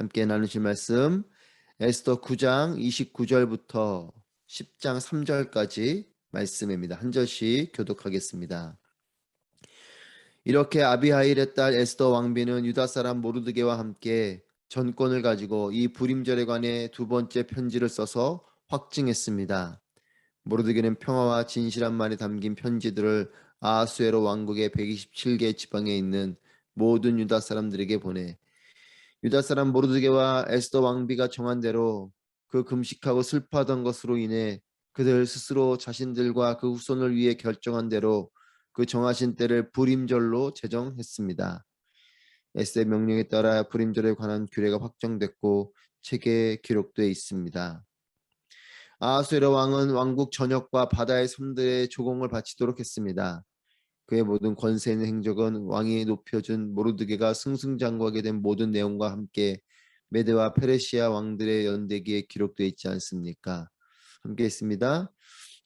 함께 나누실 말씀 에스더 9장 29절부터 10장 3절까지 말씀입니다. 한 절씩 교독하겠습니다. 이렇게 아비하일의 딸 에스더 왕비는 유다 사람 모르드게와 함께 전권을 가지고 이 불임절에 관해 두 번째 편지를 써서 확증했습니다. 모르드게는 평화와 진실한 말이 담긴 편지들을 아하수에로 왕국의 127개 지방에 있는 모든 유다 사람들에게 보내 유다 사람 모르드게와 에스더 왕비가 정한 대로 그 금식하고 슬퍼하던 것으로 인해 그들 스스로 자신들과 그 후손을 위해 결정한 대로 그 정하신 때를 불임절로 제정했습니다. 에스더의 명령에 따라 불임절에 관한 규례가 확정됐고 책에 기록되어 있습니다. 아하수에로 왕은 왕국 전역과 바다의 섬들에 조공을 바치도록 했습니다. 그의 모든 권세 있는 행적은 왕이 높여준 모르드게가 승승장구하게 된 모든 내용과 함께 메데와 페르시아 왕들의 연대기에 기록되어 있지 않습니까? 함께 있습니다.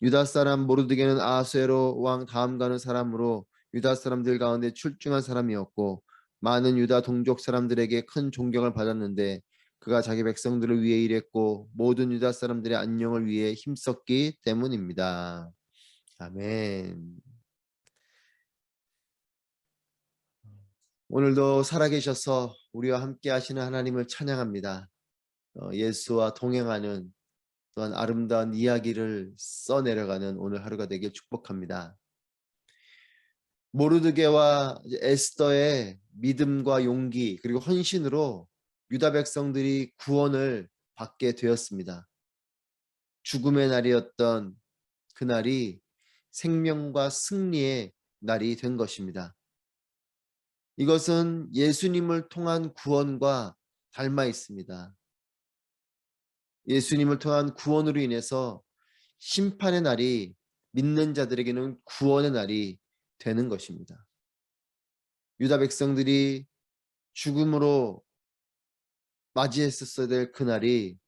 유다 사람 모르드게는 아하수에로 왕 다음가는 사람으로 유다 사람들 가운데 출중한 사람이었고 많은 유다 동족 사람들에게 큰 존경을 받았는데 그가 자기 백성들을 위해 일했고 모든 유다 사람들의 안녕을 위해 힘썼기 때문입니다. 아멘. 오늘도 살아계셔서 우리와 함께 하시는 하나님을 찬양합니다. 예수와 동행하는 또한 아름다운 이야기를 써내려가는 오늘 하루가 되길 축복합니다. 모르드게와 에스더의 믿음과 용기 그리고 헌신으로 유다 백성들이 구원을 받게 되었습니다. 죽음의 날이었던 그날이 생명과 승리의 날이 된 것입니다. 이것은 예수님을 통한 구원과 닮아 있습니다. 예수님을 통한 구원으로 인해서 심판의 날이 믿는 자들에게는 구원의 날이 되는 것입니다. 유다 백성들이 죽음으로 맞이했었어야 될 그날이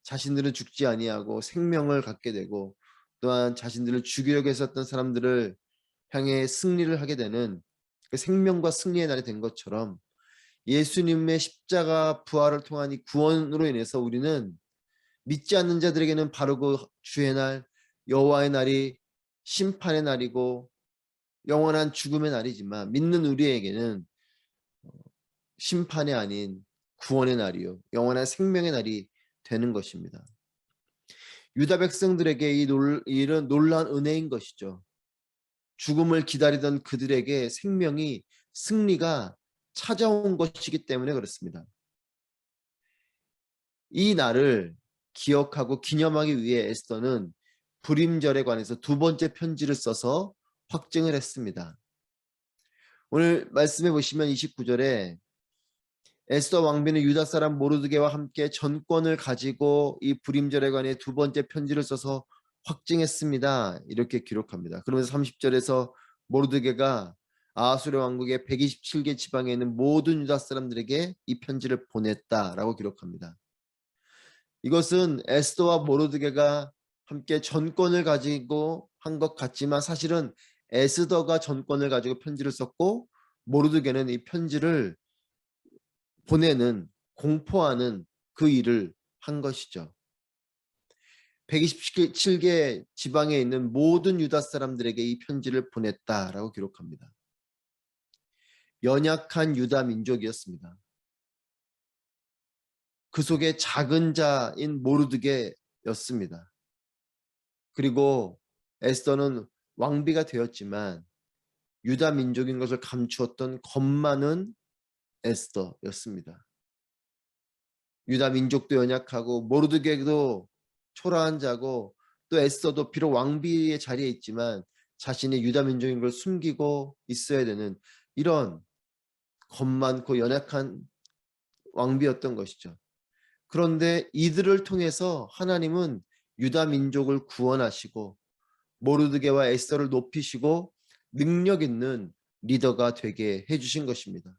자신들은 죽지 아니하고 생명을 갖게 되고 또한 자신들을 죽이려고 했었던 사람들을 향해 승리를 하게 되는 그 생명과 승리의 날이 된 것처럼 예수님의 십자가 부활을 통한 이 구원으로 인해서 우리는 믿지 않는 자들에게는 바로 그 주의 날 여호와의 날이 심판의 날이고 영원한 죽음의 날이지만 믿는 우리에게는 심판이 아닌 구원의 날이요 영원한 생명의 날이 되는 것입니다. 유다 백성들에게 이 일은 놀라운 은혜인 것이죠. 죽음을 기다리던 그들에게 생명이 승리가 찾아온 것이기 때문에 그렇습니다. 이 날을 기억하고 기념하기 위해 에스더는 불임절에 관해서 두 번째 편지를 써서 확증을 했습니다. 오늘 말씀해 보시면 29절에 에스더 왕비는 유다 사람 모르드게와 함께 전권을 가지고 이 불임절에 관해 두 번째 편지를 써서 확증했습니다. 이렇게 기록합니다. 그러면서 30절에서 모르드게가 아하수르 왕국의 127개 지방에 있는 모든 유다 사람들에게 이 편지를 보냈다라고 기록합니다. 이것은 에스더와 모르드게가 함께 전권을 가지고 한 것 같지만 사실은 에스더가 전권을 가지고 편지를 썼고 모르드게는 이 편지를 보내는 공포하는 그 일을 한 것이죠. 127개 지방에 있는 모든 유다 사람들에게 이 편지를 보냈다라고 기록합니다. 연약한 유다 민족이었습니다. 그 속에 작은 자인 모르드게였습니다. 그리고 에스더는 왕비가 되었지만 유다 민족인 것을 감추었던 겁 많은 에스더였습니다. 유다 민족도 연약하고 모르드게도 초라한 자고 또 에스더도 비록 왕비의 자리에 있지만 자신의 유다 민족인 걸 숨기고 있어야 되는 이런 겁 많고 연약한 왕비였던 것이죠. 그런데 이들을 통해서 하나님은 유다 민족을 구원하시고 모르드게와 에스더를 높이시고 능력 있는 리더가 되게 해주신 것입니다.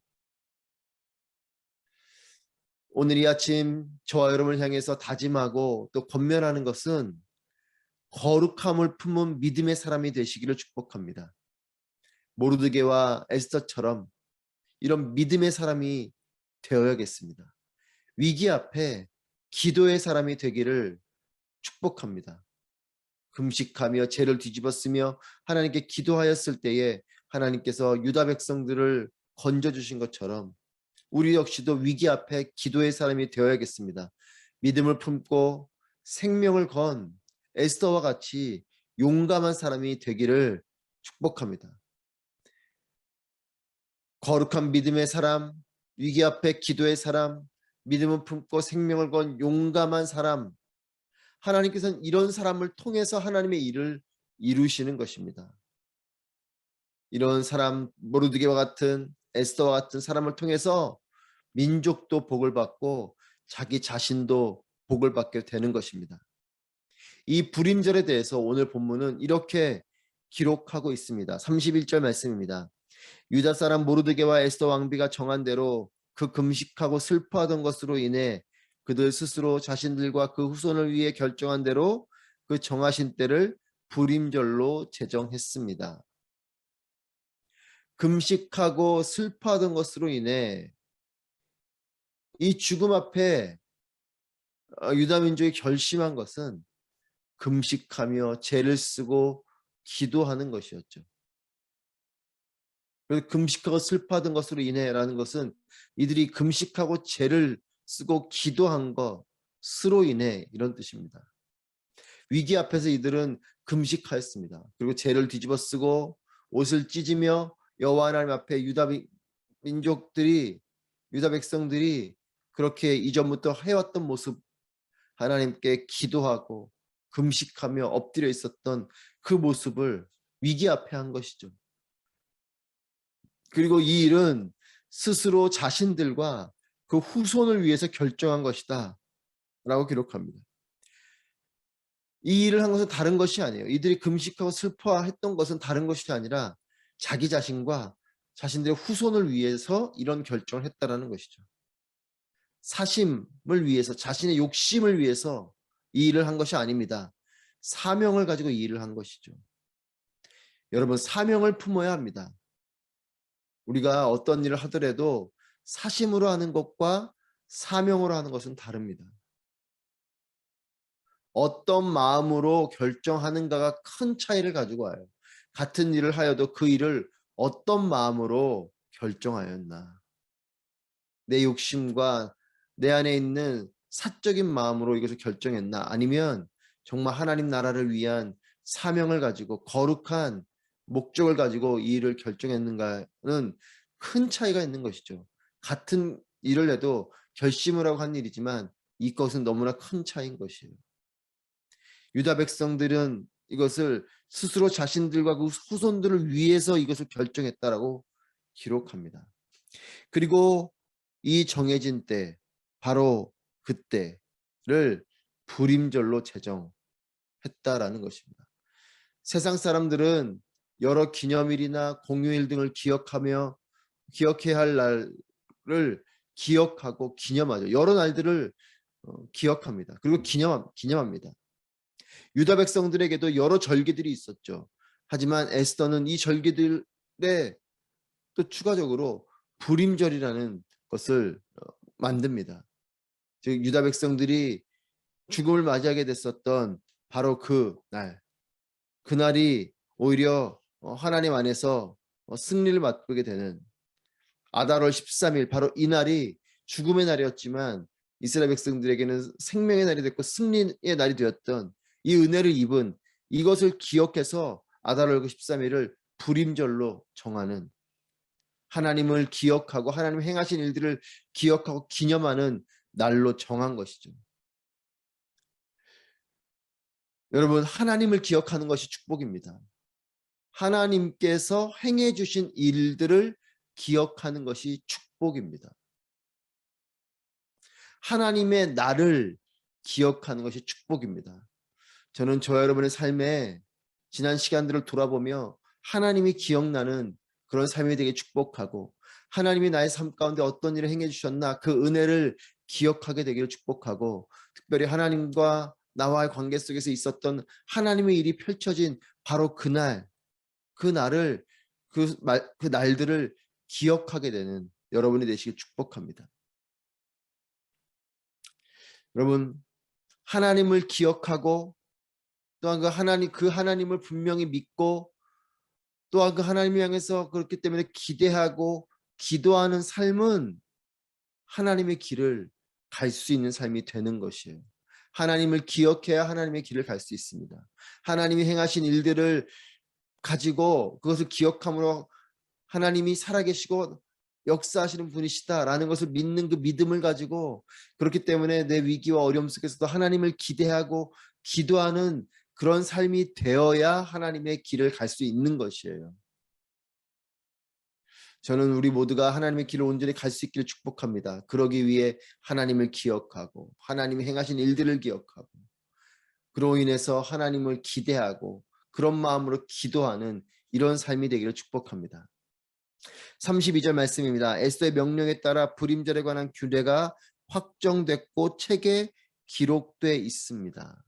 오늘 이 아침 저와 여러분을 향해서 다짐하고 또 권면하는 것은 거룩함을 품은 믿음의 사람이 되시기를 축복합니다. 모르드게와 에스더처럼 이런 믿음의 사람이 되어야겠습니다. 위기 앞에 기도의 사람이 되기를 축복합니다. 금식하며 죄를 뒤집었으며 하나님께 기도하였을 때에 하나님께서 유다 백성들을 건져주신 것처럼 우리 역시도 위기 앞에 기도의 사람이 되어야겠습니다. 믿음을 품고 생명을 건 에스더와 같이 용감한 사람이 되기를 축복합니다. 거룩한 믿음의 사람, 위기 앞에 기도의 사람, 믿음을 품고 생명을 건 용감한 사람, 하나님께서는 이런 사람을 통해서 하나님의 일을 이루시는 것입니다. 이런 사람, 모르드게와 같은 에스더와 같은 사람을 통해서 민족도 복을 받고 자기 자신도 복을 받게 되는 것입니다. 이 불임절에 대해서 오늘 본문은 이렇게 기록하고 있습니다. 31절 말씀입니다. 유다 사람 모르드게와 에스더 왕비가 정한 대로 그 금식하고 슬퍼하던 것으로 인해 그들 스스로 자신들과 그 후손을 위해 결정한 대로 그 정하신 때를 불임절로 제정했습니다. 금식하고 슬퍼하던 것으로 인해 이 죽음 앞에 유다 민족이 결심한 것은 금식하며 죄를 쓰고 기도하는 것이었죠. 그래서 금식하고 슬퍼하던 것으로 인해라는 것은 이들이 금식하고 죄를 쓰고 기도한 것으로 인해 이런 뜻입니다. 위기 앞에서 이들은 금식하였습니다. 그리고 죄를 뒤집어 쓰고 옷을 찢으며 여호와 하나님 앞에 민족들이 유다 백성들이 그렇게 이전부터 해왔던 모습 하나님께 기도하고 금식하며 엎드려 있었던 그 모습을 위기 앞에 한 것이죠. 그리고 이 일은 스스로 자신들과 그 후손을 위해서 결정한 것이다 라고 기록합니다. 이 일을 한 것은 다른 것이 아니에요. 이들이 금식하고 슬퍼했던 것은 다른 것이 아니라 자기 자신과 자신들의 후손을 위해서 이런 결정을 했다라는 것이죠. 사심을 위해서, 자신의 욕심을 위해서 이 일을 한 것이 아닙니다. 사명을 가지고 이 일을 한 것이죠. 여러분, 사명을 품어야 합니다. 우리가 어떤 일을 하더라도 사심으로 하는 것과 사명으로 하는 것은 다릅니다. 어떤 마음으로 결정하는가가 큰 차이를 가지고 와요. 같은 일을 하여도 그 일을 어떤 마음으로 결정하였나. 내 욕심과 내 안에 있는 사적인 마음으로 이것을 결정했나. 아니면 정말 하나님 나라를 위한 사명을 가지고 거룩한 목적을 가지고 이 일을 결정했는가는 큰 차이가 있는 것이죠. 같은 일을 해도 결심을 하고 한 일이지만 이것은 너무나 큰 차이인 것이에요. 유다 백성들은 이것을 스스로 자신들과 그 후손들을 위해서 이것을 결정했다라고 기록합니다. 그리고 이 정해진 때, 바로 그때를 불임절로 제정했다라는 것입니다. 세상 사람들은 여러 기념일이나 공휴일 등을 기억해야 할 날을 기억하고 기념하죠. 여러 날들을 기억합니다. 그리고 기념합니다. 유다 백성들에게도 여러 절기들이 있었죠. 하지만 에스더는 이 절기들에 또 추가적으로 불임절이라는 것을 만듭니다. 즉 유다 백성들이 죽음을 맞이하게 됐었던 바로 그날이 오히려 하나님 안에서 승리를 맛보게 되는 아달월 13일, 바로 이 날이 죽음의 날이었지만 이스라엘 백성들에게는 생명의 날이 됐고 승리의 날이 되었던 이 은혜를 입은 이것을 기억해서 아달월 13일을 불임절로 정하는, 하나님을 기억하고 하나님 행하신 일들을 기억하고 기념하는 날로 정한 것이죠. 여러분, 하나님을 기억하는 것이 축복입니다. 하나님께서 행해 주신 일들을 기억하는 것이 축복입니다. 하나님의 나를 기억하는 것이 축복입니다. 저는 저와 여러분의 삶에 지난 시간들을 돌아보며 하나님이 기억나는 그런 삶이 되게 축복하고, 하나님이 나의 삶 가운데 어떤 일을 행해 주셨나 그 은혜를 기억하게 되기를 축복하고, 특별히 하나님과 나와의 관계 속에서 있었던 하나님의 일이 펼쳐진 바로 그날, 그날을 그 날들을 기억하게 되는 여러분이 되시길 축복합니다. 여러분, 하나님을 기억하고 또한 그 하나님을 분명히 믿고 또한 그 하나님을 향해서 그렇기 때문에 기대하고 기도하는 삶은 하나님의 길을 갈 수 있는 삶이 되는 것이에요. 하나님을 기억해야 하나님의 길을 갈 수 있습니다. 하나님이 행하신 일들을 가지고 그것을 기억함으로 하나님이 살아계시고 역사하시는 분이시다라는 것을 믿는 그 믿음을 가지고, 그렇기 때문에 내 위기와 어려움 속에서도 하나님을 기대하고 기도하는 그런 삶이 되어야 하나님의 길을 갈 수 있는 것이에요. 저는 우리 모두가 하나님의 길을 온전히 갈 수 있기를 축복합니다. 그러기 위해 하나님을 기억하고 하나님이 행하신 일들을 기억하고 그로 인해서 하나님을 기대하고 그런 마음으로 기도하는 이런 삶이 되기를 축복합니다. 32절 말씀입니다. 에스더의 명령에 따라 불임절에 관한 규례가 확정됐고 책에 기록돼 있습니다.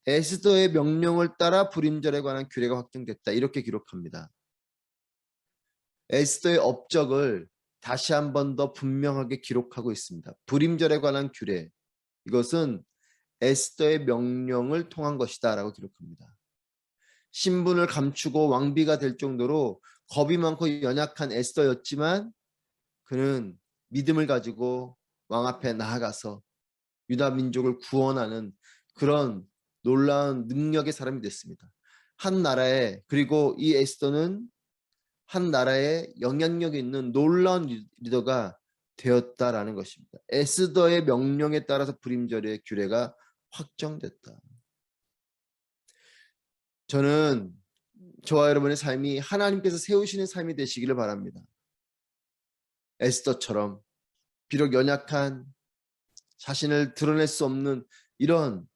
에스더의 명령을 따라 불임절에 관한 규례가 확정됐다. 이렇게 기록합니다. 에스더의 업적을 다시 한 번 더 분명하게 기록하고 있습니다. 불임절에 관한 규례, 이것은 에스더의 명령을 통한 것이다 라고 기록합니다. 신분을 감추고 왕비가 될 정도로 겁이 많고 연약한 에스더였지만 그는 믿음을 가지고 왕 앞에 나아가서 유다 민족을 구원하는 그런 놀라운 능력의 사람이 됐습니다. 한 나라에, 그리고 이 에스더는 한 나라에 영향력 있는 놀라운 리더가 되었다라는 것입니다. 에스더의 명령에 따라서 불임절의 규례가 확정됐다. 저는 저와 여러분의 삶이 하나님께서 세우시는 삶이 되시기를 바랍니다. 에스더처럼 비록 연약한, 자신을 드러낼 수 없는 이런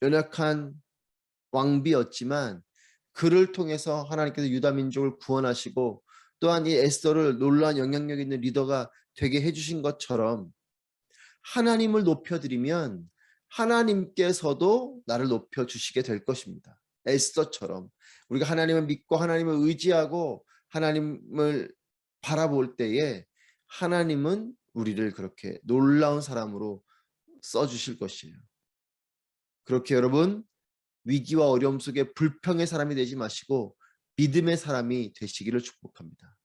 연약한 왕비였지만 그를 통해서 하나님께서 유다 민족을 구원하시고 또한 이 에스더를 놀라운 영향력 있는 리더가 되게 해주신 것처럼 하나님을 높여드리면 하나님께서도 나를 높여주시게 될 것입니다. 에스더처럼 우리가 하나님을 믿고 하나님을 의지하고 하나님을 바라볼 때에 하나님은 우리를 그렇게 놀라운 사람으로 써주실 것이에요. 그렇게 여러분, 위기와 어려움 속에 불평의 사람이 되지 마시고 믿음의 사람이 되시기를 축복합니다.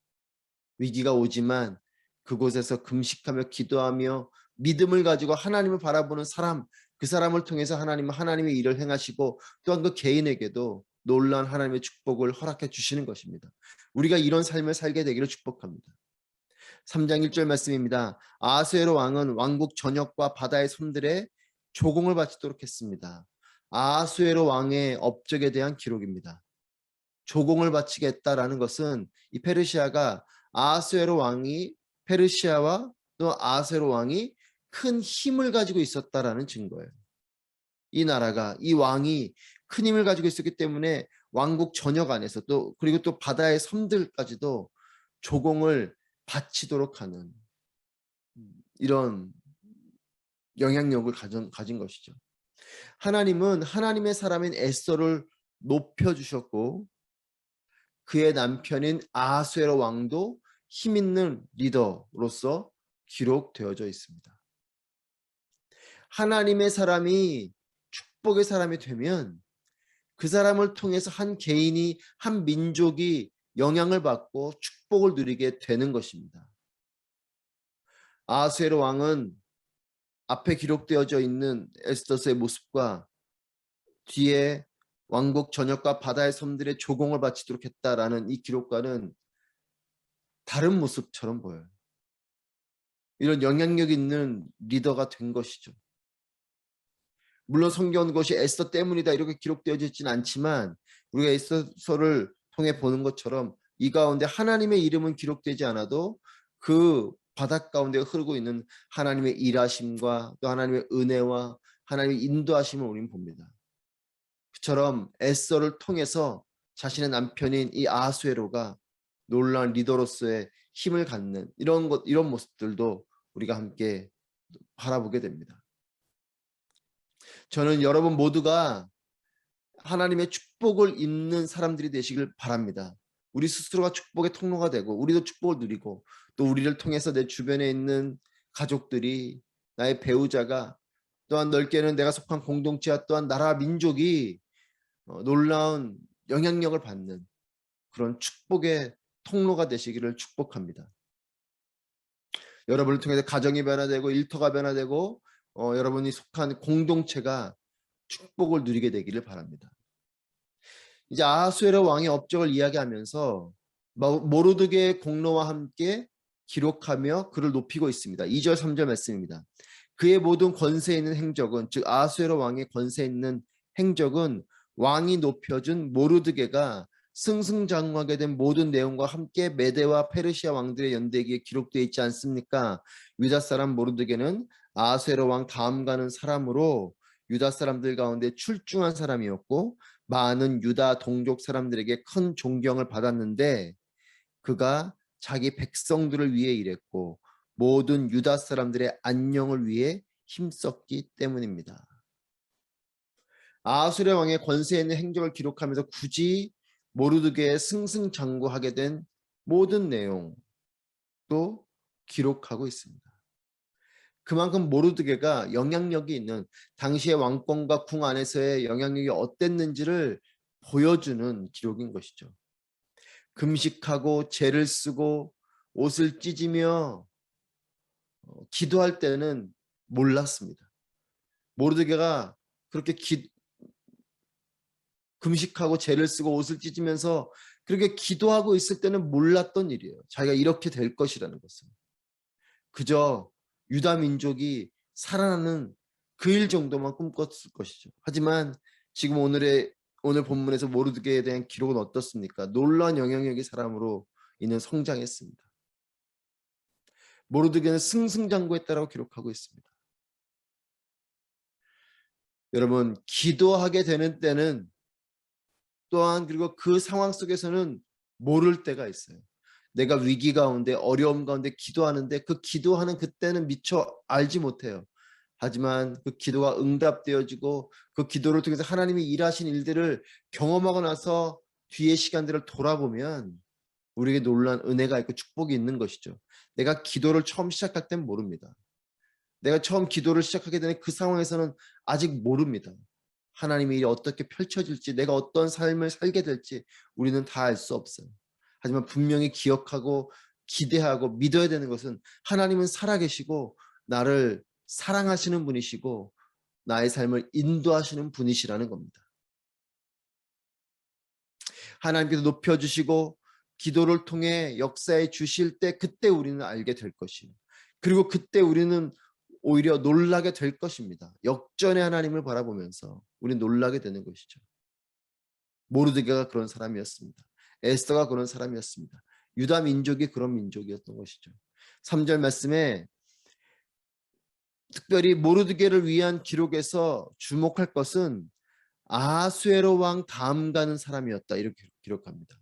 위기가 오지만 그곳에서 금식하며 기도하며 믿음을 가지고 하나님을 바라보는 사람, 그 사람을 통해서 하나님은 하나님의 일을 행하시고 또한 그 개인에게도 놀라운 하나님의 축복을 허락해 주시는 것입니다. 우리가 이런 삶을 살게 되기를 축복합니다. 3장 1절 말씀입니다. 아하수에로 왕은 왕국 전역과 바다의 섬들에 조공을 바치도록 했습니다. 아하수에로 왕의 업적에 대한 기록입니다. 조공을 바치겠다라는 것은 이 페르시아가 아하수에로 왕이 페르시아와 또 아하수에로 왕이 큰 힘을 가지고 있었다라는 증거예요. 이 나라가, 이 왕이 큰 힘을 가지고 있었기 때문에 왕국 전역 안에서 또 그리고 또 바다의 섬들까지도 조공을 바치도록 하는 이런 영향력을 가진 것이죠. 하나님은 하나님의 사람인 에스더를 높여주셨고 그의 남편인 아하수에로 왕도 힘 있는 리더로서 기록되어져 있습니다. 하나님의 사람이 축복의 사람이 되면 그 사람을 통해서 한 개인이, 한 민족이 영향을 받고 축복을 누리게 되는 것입니다. 아하수에로 왕은 앞에 기록되어져 있는 에스더스의 모습과 뒤에 왕국 전역과 바다의 섬들의 조공을 바치도록 했다라는 이 기록과는 다른 모습처럼 보여요. 이런 영향력 있는 리더가 된 것이죠. 물론 성경 것이 에스더 때문이다 이렇게 기록되어져 있지는 않지만 우리가 에스더서를 통해 보는 것처럼 이 가운데 하나님의 이름은 기록되지 않아도 그 바닷 가운데 흐르고 있는 하나님의 일하심과 또 하나님의 은혜와 하나님의 인도하심을 우리는 봅니다. 그처럼 에스더를 통해서 자신의 남편인 이 아하수에로가 놀라운 리더로서의 힘을 갖는 이런 모습들도 우리가 함께 바라보게 됩니다. 저는 여러분 모두가 하나님의 축복을 입는 사람들이 되시길 바랍니다. 우리 스스로가 축복의 통로가 되고 우리도 축복을 누리고 또 우리를 통해서 내 주변에 있는 가족들이 나의 배우자가, 또한 넓게는 내가 속한 공동체와 또한 나라 민족이 놀라운 영향력을 받는 그런 축복의 통로가 되시기를 축복합니다. 여러분을 통해서 가정이 변화되고 일터가 변화되고 여러분이 속한 공동체가 축복을 누리게 되기를 바랍니다. 이제 아하수에로 왕의 업적을 이야기하면서 모르드게의 공로와 함께 기록하며 그를 높이고 있습니다. 2절 3절 말씀입니다. 그의 모든 권세 있는 행적은, 즉 아하수에로 왕의 권세 있는 행적은 왕이 높여준 모르드게가 승승장구하게 된 모든 내용과 함께 메대와 페르시아 왕들의 연대기에 기록되어 있지 않습니까? 유다 사람 모르드게는 아하수에로 왕 다음 가는 사람으로 유다 사람들 가운데 출중한 사람이었고 많은 유다 동족 사람들에게 큰 존경을 받았는데 그가 자기 백성들을 위해 일했고 모든 유다 사람들의 안녕을 위해 힘썼기 때문입니다. 아하수르 왕의 권세 있는 행적을 기록하면서 굳이 모르드게의 승승장구하게 된 모든 내용도 기록하고 있습니다. 그만큼 모르드게가 영향력이 있는, 당시의 왕권과 궁 안에서의 영향력이 어땠는지를 보여주는 기록인 것이죠. 금식하고 제를 쓰고 옷을 찢으며 기도할 때는 몰랐습니다. 모르드게가 그렇게 금식하고 제를 쓰고 옷을 찢으면서 그렇게 기도하고 있을 때는 몰랐던 일이에요. 자기가 이렇게 될 것이라는 것은. 그저 유다 민족이 살아나는 그 일 정도만 꿈꿨을 것이죠. 하지만 지금 오늘 본문에서 모르드게에 대한 기록은 어떻습니까? 놀라운 영향력의 사람으로 이는 성장했습니다. 모르드게는 승승장구했다라고 기록하고 있습니다. 여러분, 기도하게 되는 때는 또한 그리고 그 상황 속에서는 모를 때가 있어요. 내가 위기 가운데 어려움 가운데 기도하는데 그 기도하는 그때는 미처 알지 못해요. 하지만 그 기도가 응답되어지고 그 기도를 통해서 하나님이 일하신 일들을 경험하고 나서 뒤의 시간들을 돌아보면 우리에게 놀라운 은혜가 있고 축복이 있는 것이죠. 내가 기도를 처음 시작할 땐 모릅니다. 내가 처음 기도를 시작하게 되는 그 상황에서는 아직 모릅니다. 하나님의 일이 어떻게 펼쳐질지, 내가 어떤 삶을 살게 될지 우리는 다 알 수 없어요. 하지만 분명히 기억하고 기대하고 믿어야 되는 것은 하나님은 살아계시고 나를 사랑하시는 분이시고 나의 삶을 인도하시는 분이시라는 겁니다. 하나님께서 높여주시고 기도를 통해 역사해 주실 때 그때 우리는 알게 될 것이에요. 그리고 그때 우리는 오히려 놀라게 될 것입니다. 역전의 하나님을 바라보면서 우리는 놀라게 되는 것이죠. 모르드게가 그런 사람이었습니다. 에스더가 그런 사람이었습니다. 유다 민족이 그런 민족이었던 것이죠. 3절 말씀에 특별히 모르드게를 위한 기록에서 주목할 것은 아하수에로 왕 다음 가는 사람이었다 이렇게 기록합니다.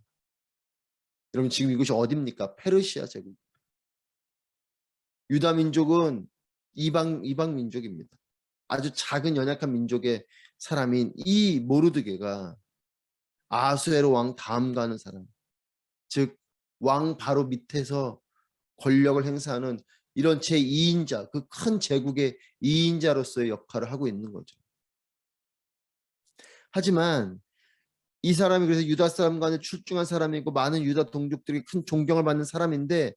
여러분 지금 이곳이 어디입니까? 페르시아 제국. 유다 민족은 이방 민족입니다. 아주 작은 연약한 민족의 사람인 이 모르드게가 아하수에로 왕 다음 가는 사람, 즉 왕 바로 밑에서 권력을 행사하는 이런 제2인자, 그 큰 제국의 2인자로서의 역할을 하고 있는 거죠. 하지만 이 사람이 그래서 유다 사람 간에 출중한 사람이고 많은 유다 동족들이 큰 존경을 받는 사람인데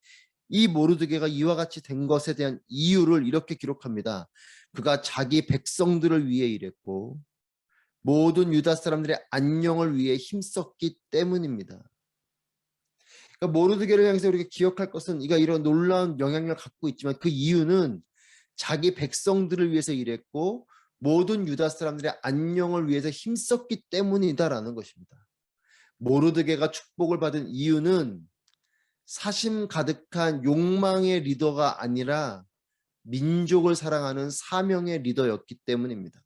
이 모르드게가 이와 같이 된 것에 대한 이유를 이렇게 기록합니다. 그가 자기 백성들을 위해 일했고 모든 유다 사람들의 안녕을 위해 힘썼기 때문입니다. 그러니까 모르드게를 향해서 우리가 기억할 것은 이가 이런 놀라운 영향력을 갖고 있지만 그 이유는 자기 백성들을 위해서 일했고 모든 유다 사람들의 안녕을 위해서 힘썼기 때문이다라는 것입니다. 모르드게가 축복을 받은 이유는 사심 가득한 욕망의 리더가 아니라 민족을 사랑하는 사명의 리더였기 때문입니다.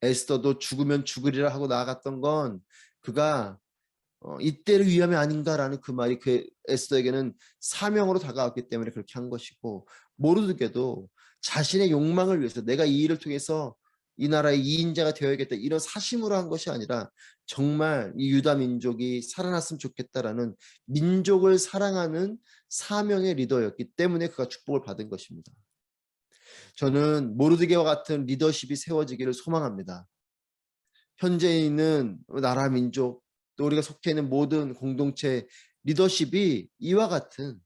에스더도 죽으면 죽으리라 하고 나아갔던 건 그가 이때를 위함이 아닌가라는 그 말이 그 에스더에게는 사명으로 다가왔기 때문에 그렇게 한 것이고 모르드게도 자신의 욕망을 위해서 내가 이 일을 통해서 이 나라의 2인자가 되어야겠다 이런 사심으로 한 것이 아니라 정말 이 유다 민족이 살아났으면 좋겠다라는 민족을 사랑하는 사명의 리더였기 때문에 그가 축복을 받은 것입니다. 저는 모르드게와 같은 리더십이 세워지기를 소망합니다. 현재 있는 나라 민족 또 우리가 속해 있는 모든 공동체 리더십이 이와 같은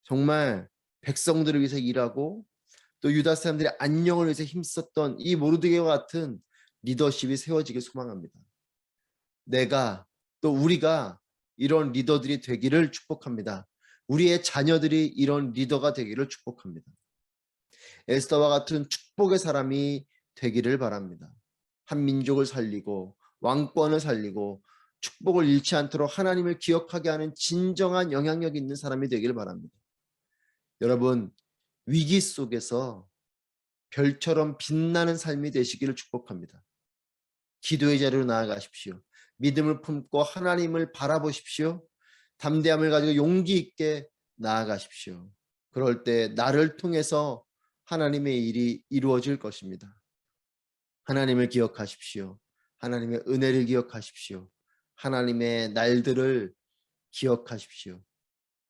정말 백성들을 위해서 일하고 또 유다 사람들의 안녕을 위해서 힘썼던 이 모르드게와 같은 리더십이 세워지길 소망합니다. 내가 또 우리가 이런 리더들이 되기를 축복합니다. 우리의 자녀들이 이런 리더가 되기를 축복합니다. 에스더와 같은 축복의 사람이 되기를 바랍니다. 한 민족을 살리고 왕권을 살리고 축복을 잃지 않도록 하나님을 기억하게 하는 진정한 영향력 있는 사람이 되기를 바랍니다. 여러분, 위기 속에서 별처럼 빛나는 삶이 되시기를 축복합니다. 기도의 자리로 나아가십시오. 믿음을 품고 하나님을 바라보십시오. 담대함을 가지고 용기 있게 나아가십시오. 그럴 때 나를 통해서 하나님의 일이 이루어질 것입니다. 하나님을 기억하십시오. 하나님의 은혜를 기억하십시오. 하나님의 날들을 기억하십시오.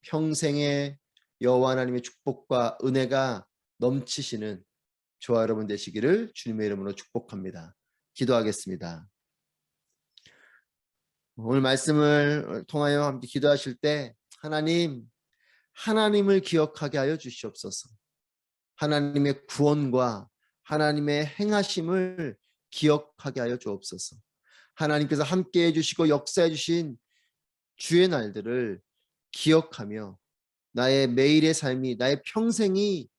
평생의 여호와 하나님의 축복과 은혜가 넘치시는 저와 여러분 되시기를 주님의 이름으로 축복합니다. 기도하겠습니다. 오늘 말씀을 통하여 함께 기도하실 때 하나님을 기억하게 하여 주시옵소서. 하나님의 구원과 하나님의 행하심을 기억하게 하여 주옵소서. 하나님께서 함께해 주시고 역사해 주신 주의 날들을 기억하며 나의 매일의 삶이 나의 평생이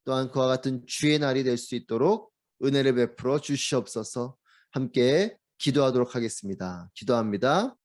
또한 그와 같은 주의 날이 될 수 있도록 은혜를 베풀어 주시옵소서. 함께 기도하도록 하겠습니다. 기도합니다.